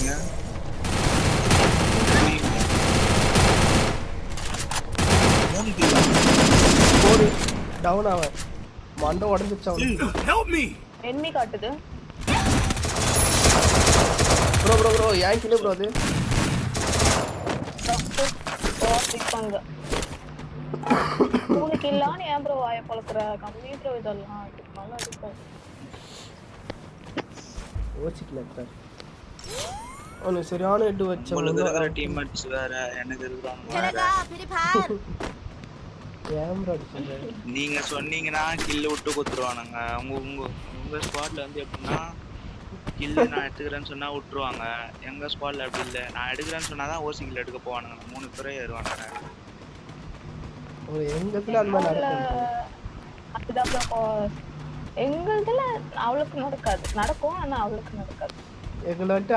நீங்க மூணு கில் போடு டவுன் ஆவ மண்டை உடைஞ்சிச்சு அவனுக்கு. Help me. என்மி காட்டுது. ப்ரோ ஏன் கிலோ ப்ரோ அது பாங்க உனக்கு இல்லாம ஏன் ப்ரோ வாய பழக்குற கம்மி ப்ரோ இதெல்லாம் அதுக்கு நல்லா இருக்கு. ஓச்சிக்கல சார் அவனு சரியான ஹெட் வச்ச உங்களுக்கு இருக்கிற டீம்மேட்ஸ் வேற எனக்கு இருக்கிறவங்க வேற. ஏன் ப்ரோ அடிச்சீங்க நீங்க சொன்னீங்கன்னா கில் விட்டு குத்துருவானுங்க. உங்க ஸ்குவாட்ல வந்து எப்படின்னா கில் நான் எடுத்துக்கிறேன்னு சொன்னா விட்டுருவாங்க. எங்க ஸ்குவாட்ல அப்படி இல்லை. நான் எடுக்கிறேன்னு சொன்னாதான் ஓசி கில் எடுக்க போவானுங்க. 3 பேரே ஏறுவானுங்க. ஒரு எங்கத்துல அந்த மாதிரி நடக்கும். அதுதான் எங்களுதுல அவளுக்கு நடக்காது, நடக்கும் ஆனா அவளுக்கு நடக்காது. எங்களை வந்துட்டு